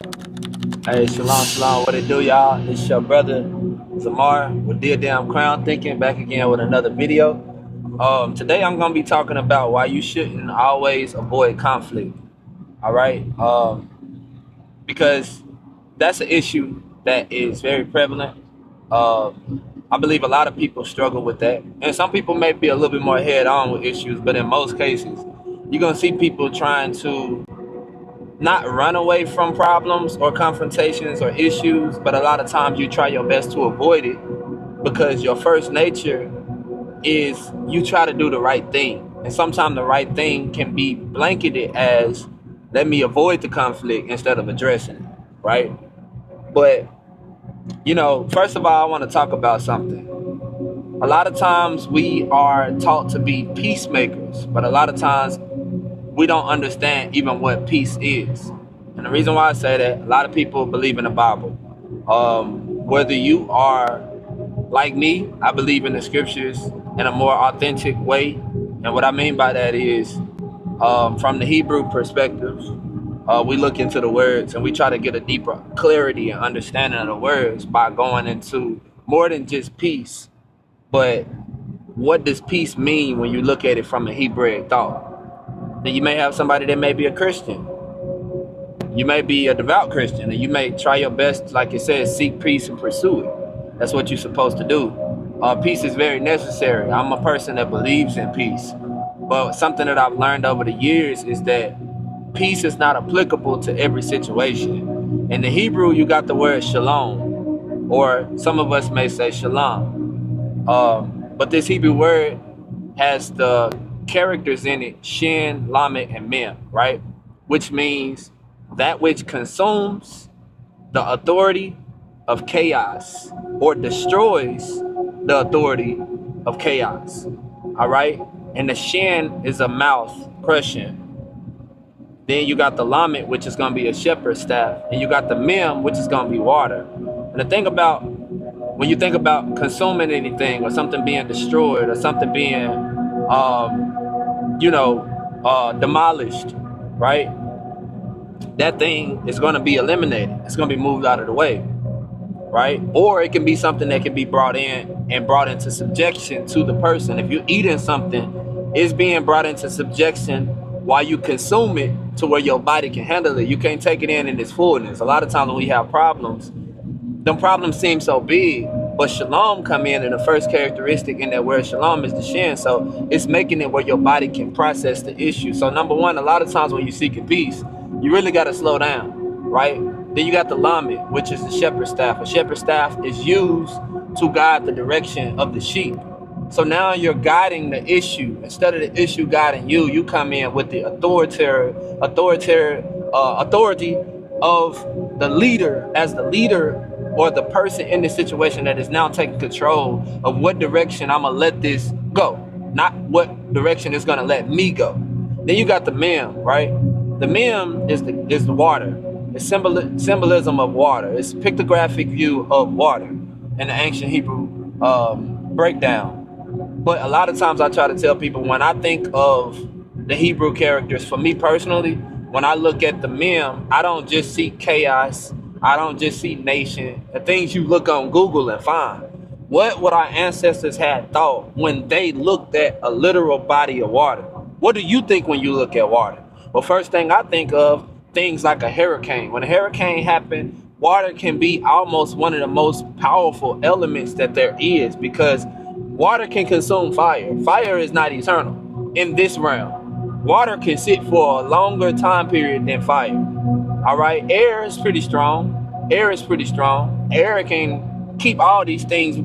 Hey, shalom, shalom. What it do, y'all? It's your brother Zamar with Dear Damn Crown Thinking, back again with another video. Today I'm gonna be talking about why you shouldn't always avoid conflict. All right, because that's an issue that is very prevalent. I believe a lot of people struggle with that, and some people may be a little bit more head on with issues, but in most cases, you're gonna see people trying to not run away from problems or confrontations or issues, but a lot of times you try your best to avoid it because your first nature is you try to do the right thing. And sometimes the right thing can be blanketed as let me avoid the conflict instead of addressing it, right? But, first of all, I want to talk about something. A lot of times we are taught to be peacemakers, but a lot of times we don't understand even what peace is. And the reason why I say that, a lot of people believe in the Bible. Whether you are like me, I believe in the scriptures in a more authentic way. And what I mean by that is, from the Hebrew perspective, we look into the words and we try to get a deeper clarity and understanding of the words by going into more than just peace, but what does peace mean when you look at it from a Hebraic thought? Then you may have somebody that may be a Christian. You may be a devout Christian, and you may try your best, like it says, seek peace and pursue it. That's what you're supposed to do. Peace is very necessary. I'm a person that believes in peace. But something that I've learned over the years is that peace is not applicable to every situation. In the Hebrew, you got the word shalom, or some of us may say shalom. But this Hebrew word has the characters in it, shin, lamed, and mem, right? Which means that which consumes the authority of chaos or destroys the authority of chaos. All right? And the shin is a mouth crushing. Then you got the lamed, which is going to be a shepherd's staff. And you got the mem, which is going to be water. And the thing about when you think about consuming anything or something being destroyed or something being, demolished, right? That thing is going to be eliminated. It's going to be moved out of the way, right? Or it can be something that can be brought in and brought into subjection to the person. If you're eating something, it's being brought into subjection while you consume it to where your body can handle it. You can't take it in its fullness. A lot of times when we have problems, them problems seem so big, but shalom come in, and the first characteristic in that word shalom is the shin. So it's making it where your body can process the issue. So number one, a lot of times when you're seeking peace, you really got to slow down, right? Then you got the lamed, which is the shepherd's staff. A shepherd's staff is used to guide the direction of the sheep. So now you're guiding the issue. Instead of the issue guiding you, you come in with the authority of the leader, as the leader or the person in the situation that is now taking control of what direction I'm gonna let this go, not what direction is gonna let me go. Then you got the mem, right? The mem is the water. It's symbolism of water. It's a pictographic view of water in the ancient Hebrew breakdown. But a lot of times I try to tell people, when I think of the Hebrew characters, for me personally, when I look at the mem, I don't just see chaos. I don't just see nation. The things you look on Google and find. What would our ancestors had thought when they looked at a literal body of water? What do you think when you look at water? Well, first thing I think of, things like a hurricane. When a hurricane happens, water can be almost one of the most powerful elements that there is, because water can consume fire. Fire is not eternal in this realm. Water can sit for a longer time period than fire. All right, air is pretty strong. Air can keep all these things,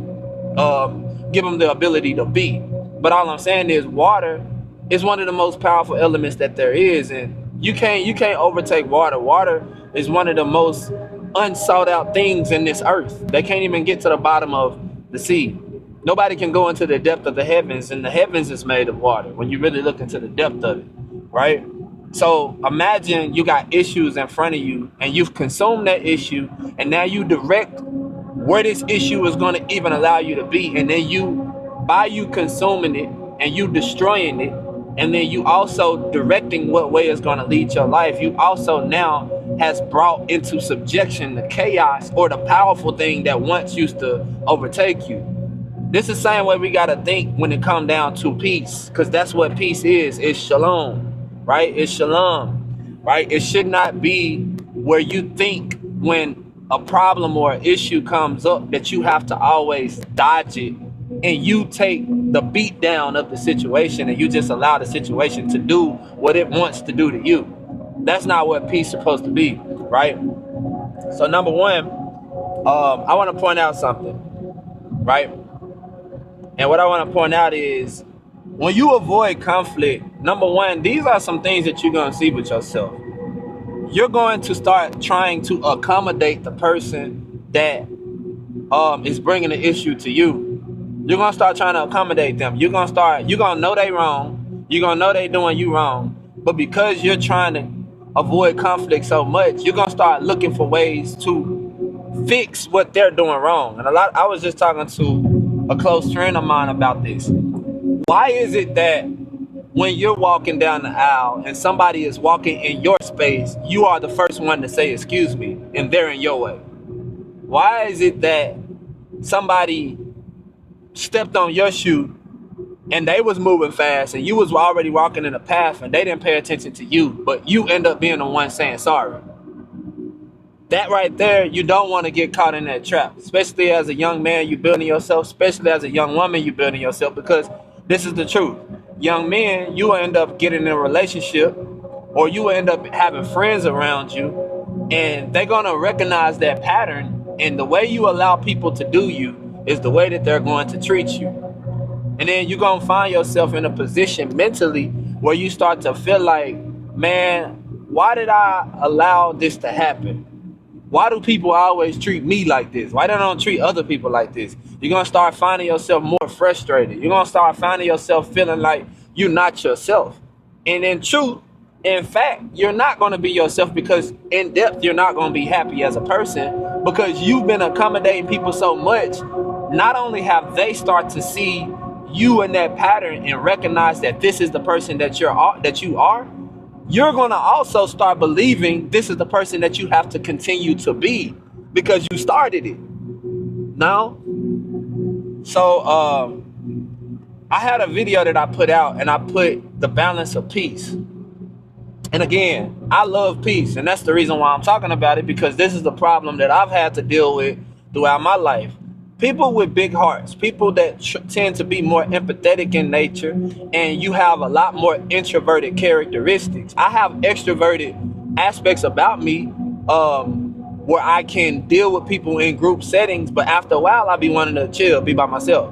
give them the ability to be. But all I'm saying is, water is one of the most powerful elements that there is, and you can't overtake water. Water is one of the most unsought out things in this earth. They can't even get to the bottom of the sea. Nobody can go into the depth of the heavens, and the heavens is made of water when you really look into the depth of it, right? So imagine you got issues in front of you and you've consumed that issue, and now you direct where this issue is going to even allow you to be. And then by you consuming it and you destroying it, and then you also directing what way is going to lead your life, you also now has brought into subjection the chaos or the powerful thing that once used to overtake you. This is the same way we gotta think when it come down to peace, because that's what peace is. It's shalom, right? It's shalom, right? It should not be where you think when a problem or an issue comes up that you have to always dodge it and you take the beat down of the situation and you just allow the situation to do what it wants to do to you. That's not what peace is supposed to be, right? So number one, I want to point out something, right? And what I want to point out is when you avoid conflict, number one, these are some things that you're going to see with yourself. You're going to start trying to accommodate the person that is bringing the issue to you. You're going to start trying to accommodate them. You're going to know they wrong. You're going to know they doing you wrong. But because you're trying to avoid conflict so much, you're going to start looking for ways to fix what they're doing wrong. And I was just talking to a close friend of mine about this. Why is it that when you're walking down the aisle and somebody is walking in your space, you are the first one to say, excuse me, and they're in your way? Why is it that somebody stepped on your shoe and they was moving fast and you was already walking in the path and they didn't pay attention to you, but you end up being the one saying sorry? That right there, you don't want to get caught in that trap. Especially as a young man, you building yourself. Especially as a young woman, you building yourself. Because this is the truth. Young men, you will end up getting in a relationship, or you will end up having friends around you, and they're going to recognize that pattern. And the way you allow people to do you is the way that they're going to treat you. And then you're going to find yourself in a position mentally where you start to feel like, man, why did I allow this to happen? Why do people always treat me like this? Why don't I treat other people like this? You're going to start finding yourself more frustrated. You're going to start finding yourself feeling like you're not yourself. And in truth, in fact, you're not going to be yourself, because in depth, you're not going to be happy as a person, because you've been accommodating people so much. Not only have they start to see you in that pattern and recognize that this is the person that you are, you're going to also start believing this is the person that you have to continue to be because you started it. Now, so I had a video that I put out, and I put the balance of peace. And again, I love peace, and that's the reason why I'm talking about it, because this is the problem that I've had to deal with throughout my life. People with big hearts, people that tend to be more empathetic in nature, and you have a lot more introverted characteristics. I have extroverted aspects about me where I can deal with people in group settings, but after a while, I'll be wanting to chill, be by myself.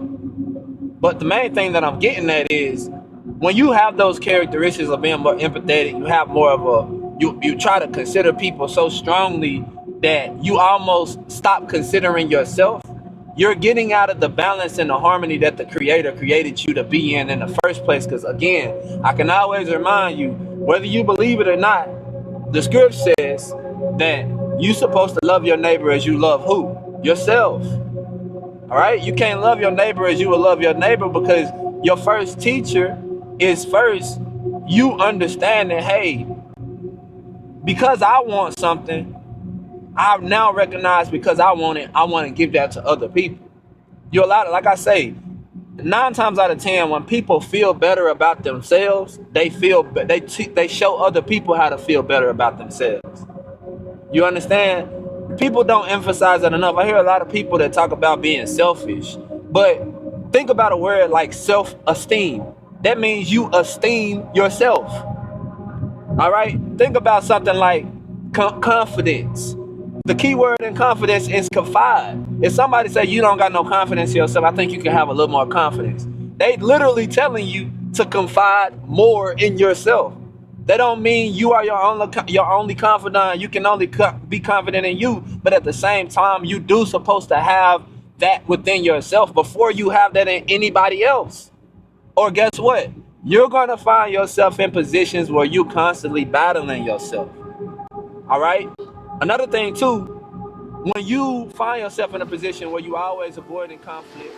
But the main thing that I'm getting at is when you have those characteristics of being more empathetic, you have more of you try to consider people so strongly that you almost stop considering yourself. You're getting out of the balance and the harmony that the Creator created you to be in the first place. Because again, I can always remind you, whether you believe it or not, the script says that you're supposed to love your neighbor as you love who? Yourself. All right? You can't love your neighbor as you will love your neighbor, because your first teacher is first you understanding, hey, because I want something, I've now recognized because I want it, I want to give that to other people. You're allowed, like I say, 9 times out of 10, when people feel better about themselves, they show other people how to feel better about themselves. You understand? People don't emphasize that enough. I hear a lot of people that talk about being selfish, but think about a word like self-esteem. That means you esteem yourself. All right? Think about something like confidence. The key word in confidence is confide. If somebody say you don't got no confidence in yourself, I think you can have a little more confidence. They literally telling you to confide more in yourself. That don't mean you are your only confidant. You can only be confident in you. But at the same time, you do supposed to have that within yourself before you have that in anybody else. Or guess what? You're going to find yourself in positions where you constantly battling yourself. All right? Another thing too, when you find yourself in a position where you always avoiding conflict,